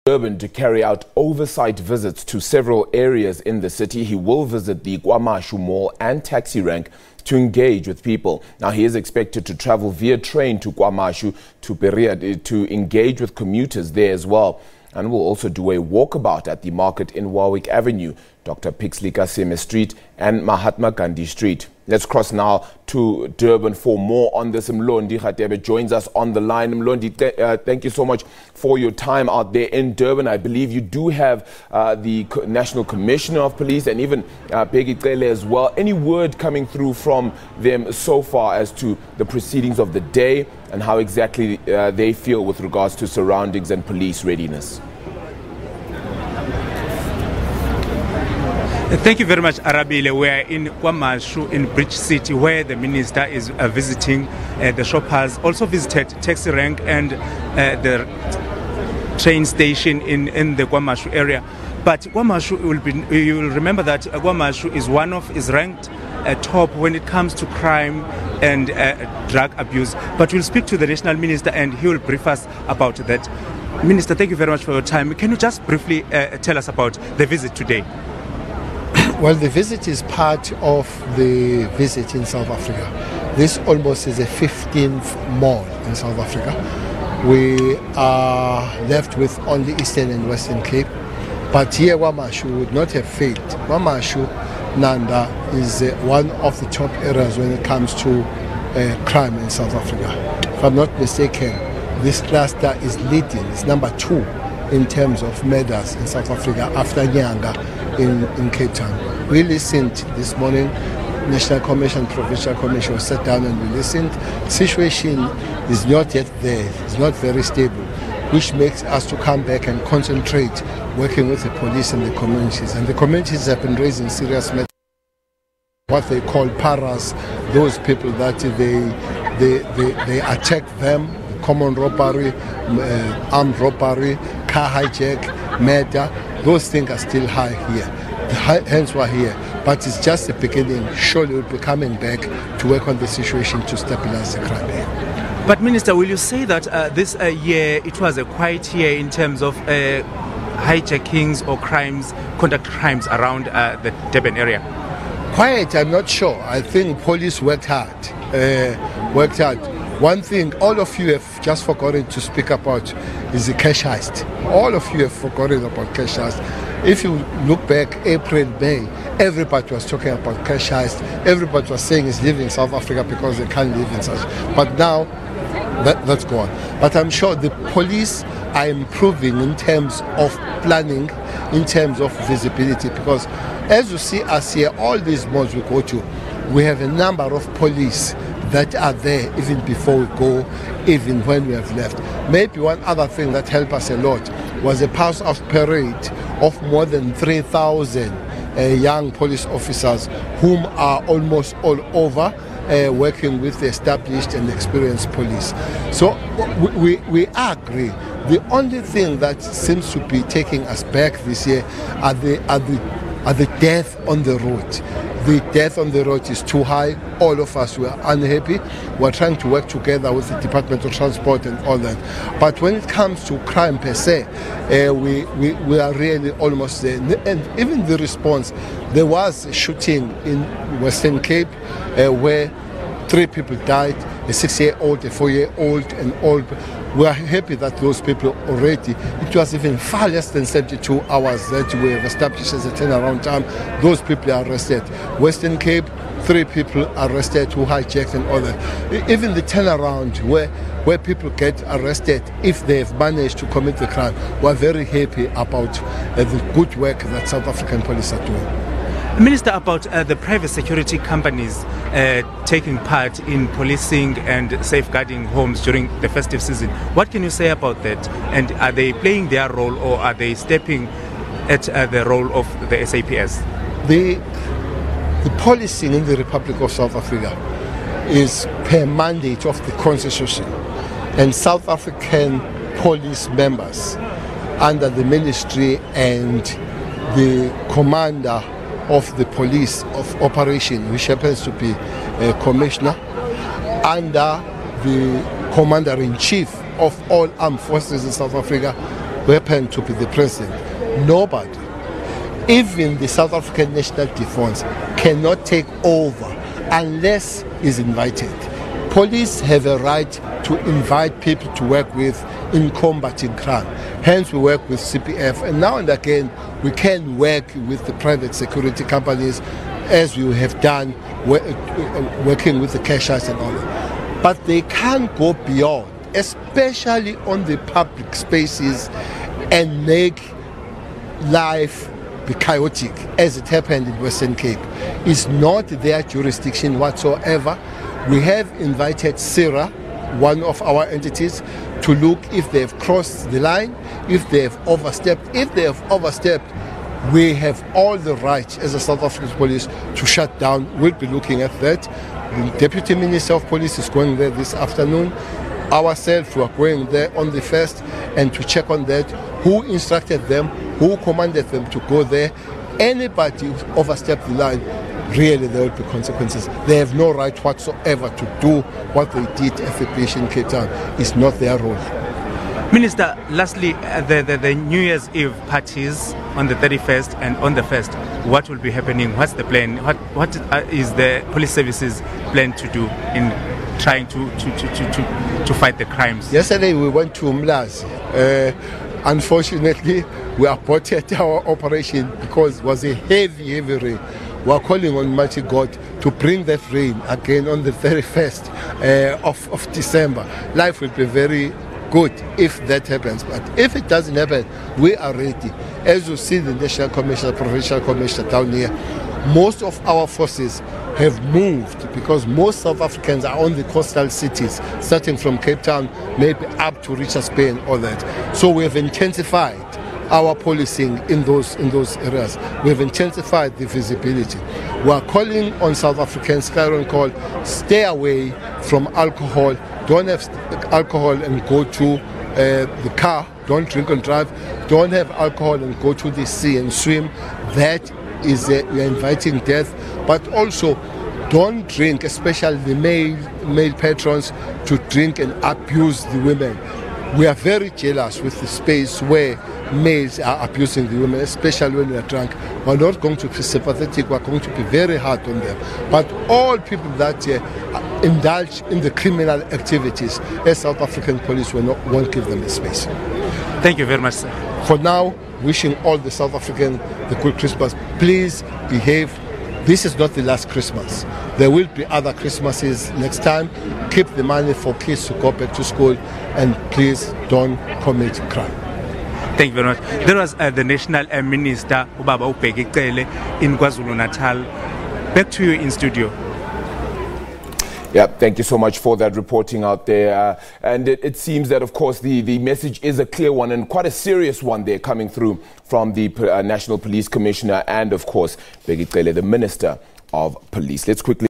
Durban to carry out oversight visits to several areas in the city. He will visit the KwaMashu Mall and Taxi rank to engage with people. Now, he is expected to travel via train to KwaMashu to Berea to engage with commuters there as well. And will also do a walkabout at the market in Warwick Avenue, Dr. Pixley kaSeme Street and Mahatma Gandhi Street. Let's cross now to Durban for more on this. Mlondi Khatebe joins us on the line. Mlondi, thank you so much for your time out there in Durban. I believe you do have the National Commissioner of Police and even Bheki Cele as well. Any word coming through from them so far as to the proceedings of the day and how exactly they feel with regards to surroundings and police readiness? Thank you very much, Arabile. We are in KwaMashu in Bridge City, where the minister is visiting the shoppers. Also visited taxi rank and the train station in the KwaMashu area. But KwaMashu will be, you will remember that KwaMashu is ranked top when it comes to crime and drug abuse. But we'll speak to the national minister and he will brief us about that. Minister, thank you very much for your time. Can you just briefly tell us about the visit today? Well, the visit is part of the visit in South Africa. This almost is a 15th mall in South Africa. We are left with only Eastern and Western Cape. But here KwaMashu would not have failed. KwaMashu, Nanda, is one of the top areas when it comes to crime in South Africa. If I'm not mistaken, this cluster is leading. It's number 2 in terms of murders in South Africa after Nyanga in Cape Town. We listened this morning, National Commission, Provincial Commission sat down and we listened. Situation is not yet there, it's not very stable, which makes us to come back and concentrate working with the police and the communities. And the communities have been raising serious matters, what they call paras, those people that they attack them, common robbery, armed robbery, car hijack, murder. Those things are still high here. Hence we're here. But it's just the beginning. Surely we'll be coming back to work on the situation to stabilize the crime here. But Minister, will you say that this year it was a quiet year in terms of hijackings or conduct crimes around the Durban area? Quiet, I'm not sure. I think police worked hard. One thing all of you have just forgotten to speak about is the cash heist. All of you have forgotten about cash heist. If you look back, April, May, everybody was talking about cash heist. Everybody was saying it's leaving South Africa because they can't live in such. But now, that's gone. But I'm sure the police are improving in terms of planning, in terms of visibility. Because as you see us here, all these malls we go to, we have a number of police that are there even before we go, even when we have left. Maybe one other thing that helped us a lot was a pass-out parade of more than 3,000 young police officers whom are almost all over working with the established and experienced police. So we agree. The only thing that seems to be taking us back this year are the death on the road. The death on the road is too high. All of us were unhappy. We're trying to work together with the Department of Transport and all that. But when it comes to crime per se, we are really almost there. And even the response, there was a shooting in Western Cape where 3 people died, a 6-year-old, a 4-year-old, and all. We are happy that those people already, it was even far less than 72 hours that we have established as a turnaround time. Those people are arrested. Western Cape, 3 people arrested who hijacked and all that. Even the turnaround where people get arrested if they have managed to commit the crime, we are very happy about the good work that South African police are doing. Minister, about the private security companies taking part in policing and safeguarding homes during the festive season, what can you say about that? And are they playing their role or are they stepping at the role of the SAPS? The policing in the Republic of South Africa is per mandate of the Constitution, and South African police members under the ministry and the commander of the police of operation, which happens to be a commissioner, under the commander-in-chief of all armed forces in South Africa, happen to be the president? Nobody. Even the South African National Defence cannot take over unless is invited. Police have a right to invite people to work with in combating crime. Hence we work with CPF, and now and again we can work with the private security companies as we have done working with the cashers and all that. But they can't go beyond, especially on the public spaces, and make life be chaotic as it happened in Western Cape. It's not their jurisdiction whatsoever. We have invited SIRA, one of our entities, to look if they have crossed the line, if they have overstepped. If they have overstepped, we have all the right as a South African police to shut down. We'll be looking at that. The Deputy Minister of Police is going there this afternoon. Ourselves, we are going there on the 1st and to check on that. Who instructed them? Who commanded them to go there? Anybody who overstepped the line, really there will be consequences. They have no right whatsoever to do what they did at the beach in Cape Town. It's not their role. Minister, lastly, the New Year's Eve parties on the 31st and on the 1st, what will be happening? What's the plan? What is the police services plan to do in trying to fight the crimes? Yesterday we went to Mlazi. Unfortunately, we aborted our operation because it was a heavy rain. We are calling on Mighty God to bring that rain again on the 31st of December. Life will be very good if that happens. But if it doesn't happen, we are ready. As you see the National Commissioner, Provincial Commissioner down here, most of our forces have moved because most South Africans are on the coastal cities, starting from Cape Town, maybe up to Richards Bay and all that. So we have intensified our policing in those areas. We have intensified the visibility. We are calling on South Africans, Skyron call, stay away from alcohol. Don't have alcohol and go to the car. Don't drink and drive. Don't have alcohol and go to the sea and swim. That is you're inviting death. But also, don't drink, especially the male patrons, to drink and abuse the women. We are very jealous with the space where males are abusing the women, especially when they are drunk. We're not going to be sympathetic, we're going to be very hard on them. But all people that indulge in the criminal activities, as South African police won't give them the space. Thank you very much, sir. For now, wishing all the South Africans the good Christmas. Please behave. This is not the last Christmas. There will be other Christmases next time. Keep the money for kids to go back to school, and please don't commit crime. Thank you very much. There was the National Minister, Bheki Cele, in KwaZulu-Natal. Back to you in studio. Yeah, thank you so much for that reporting out there. And it seems that, of course, the message is a clear one and quite a serious one there coming through from the National Police Commissioner and, of course, Bheki Cele, the Minister of Police. Let's quickly